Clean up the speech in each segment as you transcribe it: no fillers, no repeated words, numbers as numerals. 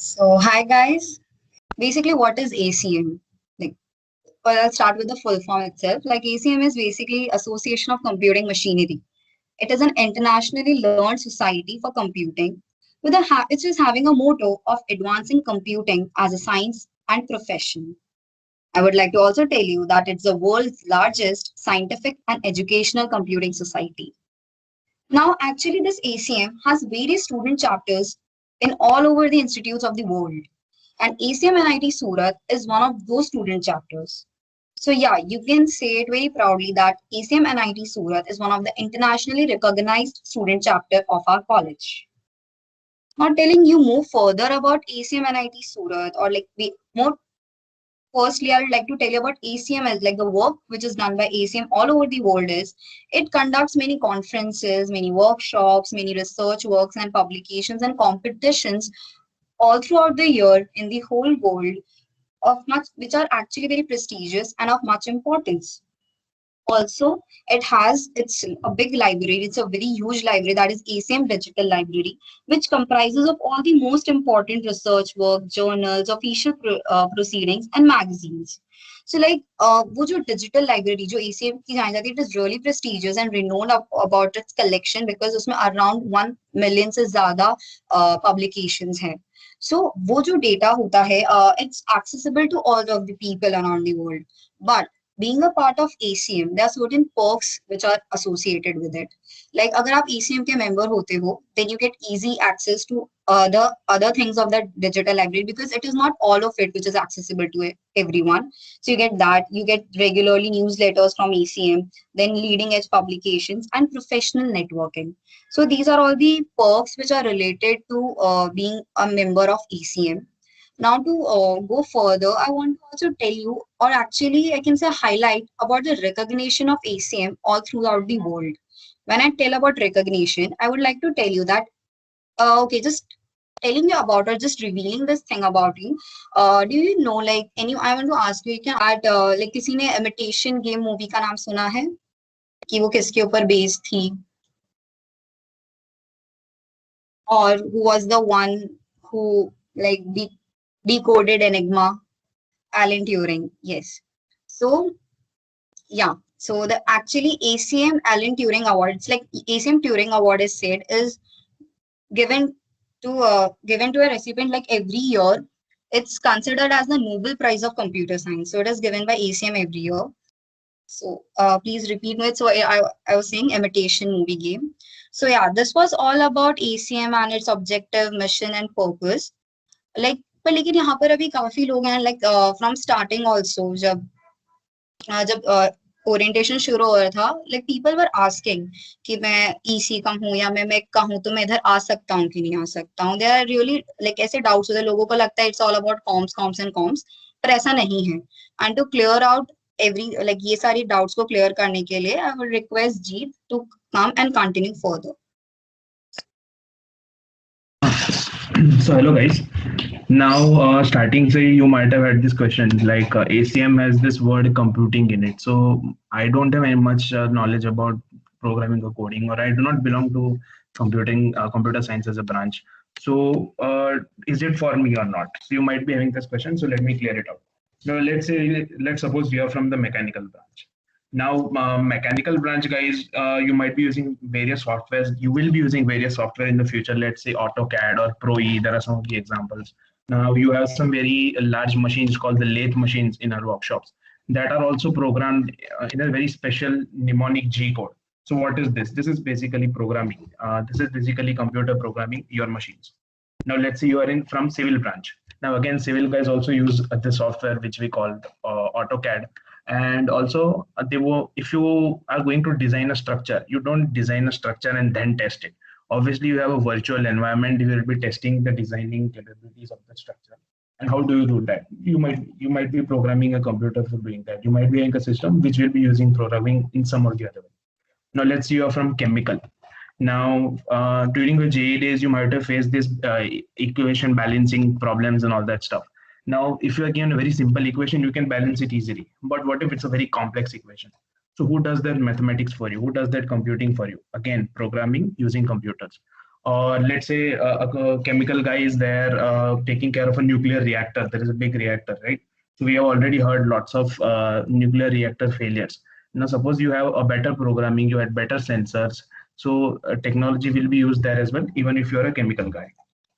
So, hi guys. Basically, what is ACM? Like, well, I'll start with the full form itself. Like, ACM is basically Association of Computing Machinery. It is an internationally learned society for computing, which is having a motto of advancing computing as a science and profession. I would like to also tell you that it's the world's largest scientific and educational computing society. Now, actually, this ACM has various student chapters in all over the institutes of the world. And ACM NIT Surat is one of those student chapters. So yeah, you can say it very proudly that ACM NIT Surat is one of the internationally recognized student chapter of our college. Now telling you more further about ACM NIT Surat or like more firstly, I would like to tell you about ACM as like the work which is done by ACM all over the world is it conducts many conferences, many workshops, many research works and publications and competitions all throughout the year in the whole world of much which are actually very prestigious and of much importance. Also, it has it's a big library. It's a very huge library that is ACM Digital Library, which comprises of all the most important research work, journals, official proceedings, and magazines. So, like, वो जो digital library जो ACM की जानी जाती है, it is really prestigious and renowned about its collection because उसमें around 1 million से ज़्यादा publications हैं. So, वो जो data होता है, it's accessible to all of the people around the world. But being a part of ACM, there are certain perks which are associated with it. Like अगर आप ACM के member होते हो, then you get easy access to other things of that digital library because it is not all of it which is accessible to everyone. So you get that, you get regularly newsletters from ACM, then leading edge publications and professional networking. So these are all the perks which are related to being a member of ACM. Now, to go further, I want to also tell you, or actually, I can say highlight about the recognition of ACM all throughout the world. When I tell about recognition, I would like to tell you that, okay, just telling you about or just revealing this thing about you. Do you know, like, any, I want to ask you, क्या at, like, किसी ने imitation game movie का नाम सुना है? कि वो किसके ऊपर based थी? Or who was the one who, like, decoded Enigma? Alan Turing, yes. So yeah, so the actually ACM Alan Turing Award, it's like ACM Turing Award is said is given given to a recipient like every year. It's considered as the Nobel Prize of Computer Science. So it is given by ACM every year. So please repeat it. So I was saying imitation movie game. So yeah, this was all about ACM and its objective, mission, and purpose. Like पर लेकिन यहाँ पर अभी काफी लोग हैं like from starting also जब orientation शुरू हो रहा था लाइक पीपल वर आस्किंग कि मैं ईसी का हूँ या मैं मेक का हूँ तो मैं इधर आ सकता हूँ कि नहीं आ सकता हूँ दे आर रियली लाइक ऐसे डाउट्स होते हैं लोगों को लगता है it's all about comms comms and comms पर ऐसा नहीं है and to clear out every like ये सारी डाउट्स को क्लियर करने के लिए I would request Jeet to come and continue further. So hello guys. Now starting say you might have had this question like ACM has this word computing in it. So I don't have any much knowledge about programming or coding, or I do not belong to computer science as a branch. So is it for me or not? So you might be having this question. So let me clear it out. Now let's suppose we are from the mechanical branch. Now, mechanical branch guys, you might be using various softwares. You will be using various software in the future. Let's say AutoCAD or ProE. There are some of the examples. Now, you have some very large machines called the lathe machines in our workshops that are also programmed in a very special mnemonic G code. So, what is this? This is basically programming. This is basically computer programming your machines. Now, let's say you are in from civil branch. Now, again, civil guys also use the software which we call AutoCAD, and also they will, if you are going to design a structure, you don't design a structure and then test it. Obviously you have a virtual environment, you will be testing the designing capabilities of the structure. And how do you do that? You might be programming a computer for doing that. You might be having a system which will be using programming in some or the other way. Now let's say you are from chemical. Now during the JE days you might have faced this equation balancing problems and all that stuff. Now, if you are given a very simple equation, you can balance it easily. But what if it's a very complex equation? So who does that mathematics for you? Who does that computing for you? Again, programming using computers. Or let's say a chemical guy is there taking care of a nuclear reactor. There is a big reactor, right? So we have already heard lots of nuclear reactor failures. Now, suppose you have a better programming, you had better sensors, so technology will be used there as well, even if you're a chemical guy.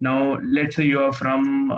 Now, let's say you are from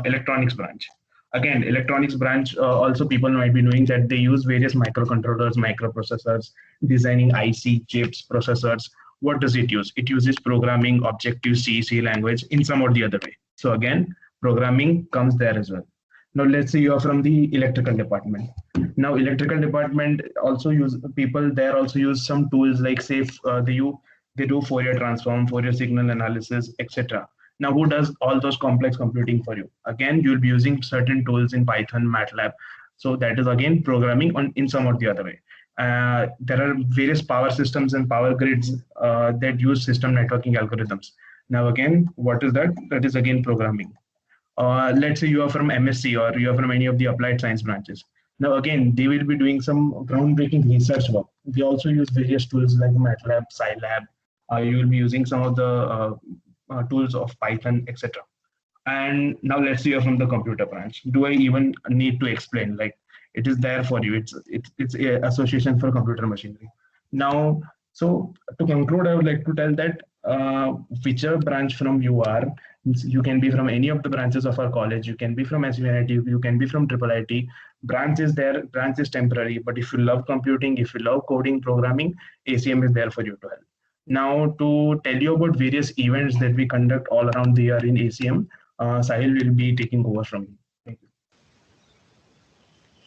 electronics branch. Again, electronics branch also people might be knowing that they use various microcontrollers, microprocessors, designing IC chips, processors. What does it use? It uses programming, Objective C, C language in some or the other way. So again, programming comes there as well. Now let's say you are from the electrical department. Now electrical department also use people there also use some tools like say they do Fourier transform, Fourier signal analysis, etc. Now who does all those complex computing for you? Again, you'll be using certain tools in Python, MATLAB. So that is again programming on in some or the other way. There are various power systems and power grids that use system networking algorithms. Now again, what is that? That is again programming. Let's say you are from MSc or you are from any of the applied science branches. Now, again, they will be doing some groundbreaking research work. They also use various tools like MATLAB, Scilab. You will be using some of the tools of Python, etc. And now let's say you're from the computer branch. Do I even need to explain? Like it is there for you. It's a association for computer machinery. Now, so to conclude, I would like to tell that whichever branch from you are, you can be from any of the branches of our college. You can be from SUNIT. You can be from Triple IT. Branch is there. Branch is temporary. But if you love computing, if you love coding, programming, ACM is there for you to help. Now, to tell you about various events that we conduct all around the year in ACM, Sahil will be taking over from me. Thank you.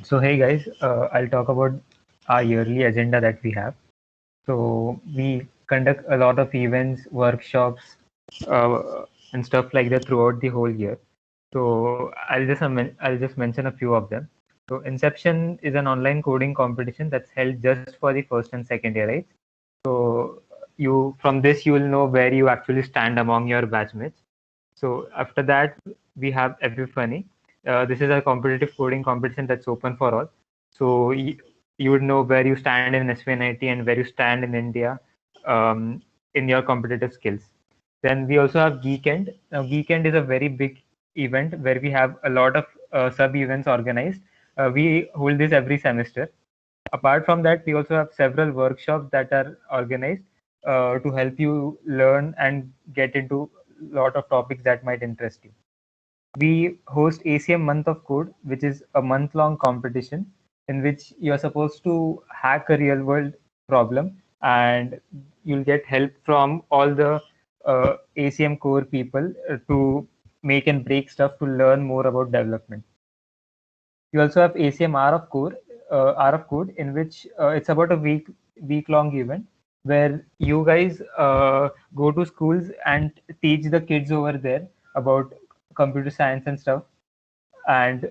So hey guys, I'll talk about our yearly agenda that we have. So we conduct a lot of events, workshops, and stuff like that throughout the whole year. So I'll just mention a few of them. So Inception is an online coding competition that's held just for the first and second year, right? So you from this you will know where you actually stand among your batchmates. So after that we have Epiphany. This is a competitive coding competition that's open for all. So you would know where you stand in SVNIT and where you stand in India in your competitive skills. Then we also have Geekend. Now Geekend is a very big event where we have a lot of sub events organized. We hold this every semester. Apart from that, we also have several workshops that are organized to help you learn and get into a lot of topics that might interest you. We host ACM Month of Code, which is a month-long competition in which you're supposed to hack a real-world problem, and you'll get help from all the ACM core people to make and break stuff to learn more about development. You also have ACM Hour of Code, in which it's about a week long event where you guys go to schools and teach the kids over there about computer science and stuff. And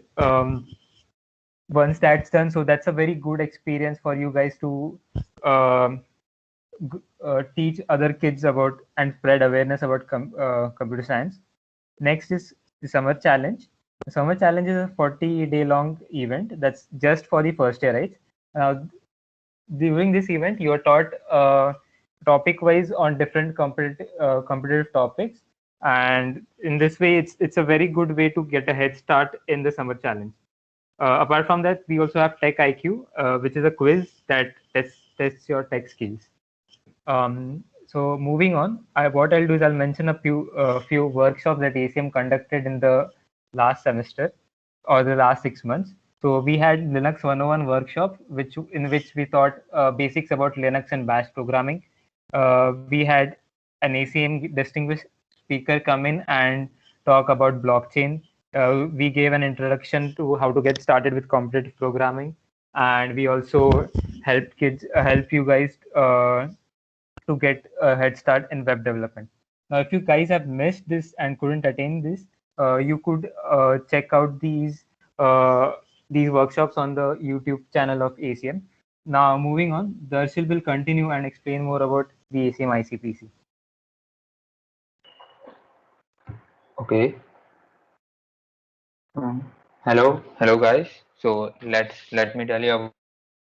once that's done, so that's a very good experience for you guys to teach other kids about and spread awareness about computer science. Next is the Summer Challenge. The Summer Challenge is a 40-day long event that's just for the first year, right? Now, during this event, you are taught topic wise on different competitive topics, and in this way, it's a very good way to get a head start in the Summer Challenge. Apart from that, we also have Tech IQ, which is a quiz that tests your tech skills. So moving on, what I'll do is I'll mention a few workshops that ACM conducted in the last semester or the last 6 months. So we had Linux 101 workshop, in which we taught basics about Linux and Bash programming. We had an ACM distinguished speaker come in and talk about blockchain. We gave an introduction to how to get started with competitive programming, and we also help you guys to get a head start in web development. Now, if you guys have missed this and couldn't attain this, you could check out these workshops on the YouTube channel of ACM. Now, moving on, Darshil will continue and explain more about the ACM ICPC. Okay. Hello guys. So let me tell you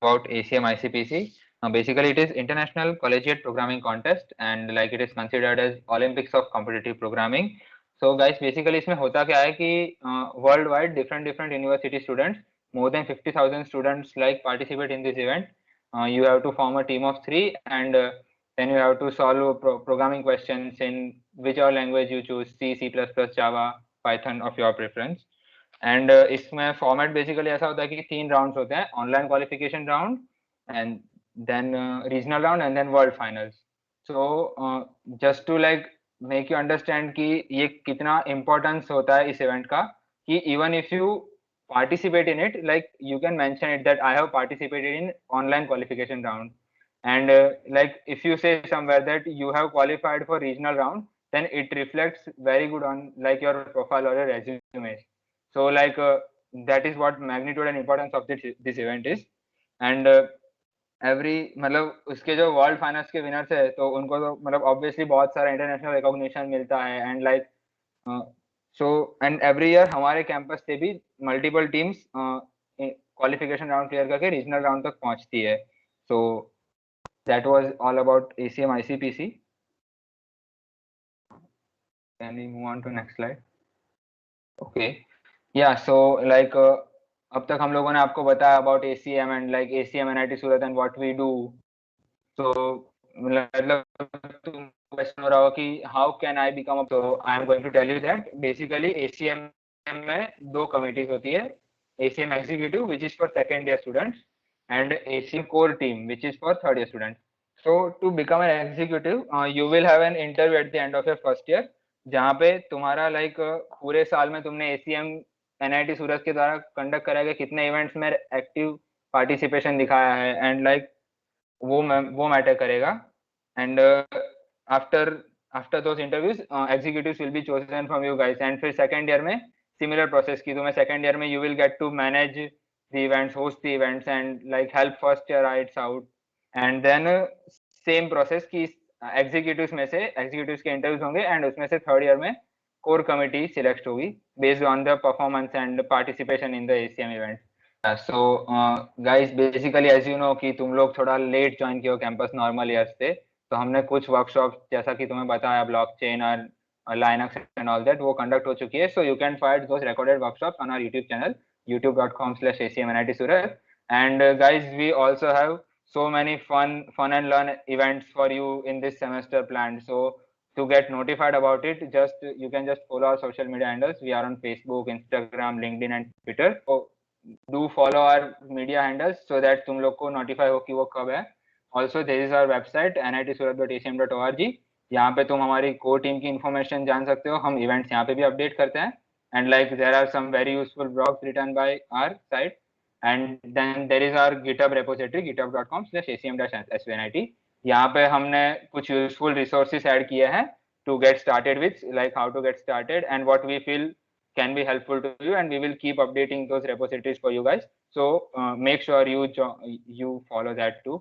about ACM ICPC. Basically, it is International Collegiate Programming Contest, and like it is considered as Olympics of competitive programming. So guys, basically इसमें होता क्या है कि worldwide different university students, more than 50,000 students like participate in this event. You have to form a team of 3, and then you have to solve programming questions in whichever language you choose, C, C++, Java, Python of your preference. And इसमें format basically ऐसा होता है कि 3 rounds होते हैं, online qualification round, and then regional round, and then world finals. So just to like make you understand कि ये कितना importance होता है इस event का, कि even if you participate in it, like you can mention it that I have participated in online qualification round, and like if you say somewhere that you have qualified for regional round, then it reflects very good on like your profile or your resume. So like that is what magnitude and importance of this event is. And every मतलब उसके जो world finals के winners है तो उनको तो मतलब obviously बहुत सारा इंटरनेशनल रिकॉग्निशन मिलता है, and like so and every year हमारे कैंपस से भी multiple teams qualification round clear करके रीजनल राउंड तक पहुंचती है. So that was all about ACM ICPC. Can we move on to next slide? Okay. Yeah, so like अब तक हम लोगों ने आपको बताया about ACM and like ACM NIT Surat and what we do. तो मतलब तुम क्वेश्चन हो रहा हो कि how can I become a, तो I am going to tell you that basically ACM में 2 कमिटीज होती है, ACM executive which is for second year students and ACM core team which is for third year students. So to become an executive you will have an interview at the end of your first year, जहाँ पे तुम्हारा like पूरे साल में तुमने ACM NIT सूरत के द्वारा conduct कराए गए कितने इवेंट्स में एक्टिव पार्टिसिपेशन दिखाया है, एंड लाइक वो मैटर करेगा. And after those interviews executives will be chosen from you guys. And फिर सेकंड ईयर में सिमिलर प्रोसेस की तुम्हें सेकंड ईयर में you will get to manage the events, host the events and like help first yearites out. And then same process की executives में से executives के interviews होंगे, एंड उसमें से थर्ड ईयर में कोर कमिटी सिलेक्ट होगी based on the performance and participation in the ACM event. So guys basically as you know कि तुम लोग थोड़ा लेट ज्वाइन किए हो कैंपस नॉर्मल ईयर्स से, तो हमने कुछ वर्कशॉप जैसा कि तुम्हें बताया ब्लॉकचेन और लाइनक्स एंड ऑल दैट वो कंडक्ट हो चुकी है. So you can find those recorded workshops on our YouTube channel youtube.com/ACM NIT Surat. And guys, we also have so many fun and learn events for you in this semester planned. So to get notified about it, you can just follow our social media handles. We are on Facebook, Instagram, LinkedIn and Twitter. So do follow our media handles so that तुम लोग को notify हो कि वो कब है. Also there is our website nitsurat.acm.org. यहाँ पे तुम हमारी core team की information जान सकते हो. हम events यहाँ पे भी update करते हैं, and like there are some very useful blogs written by our site. And then there is our GitHub repository github.com/acm-svnit. यहाँ पे हमने कुछ यूजफुल रिसोर्सेज ऐड किए हैं to get started with, like how to get started and what we feel can be helpful to you, and we will keep updating those repositories for you guys. So make sure you follow that too.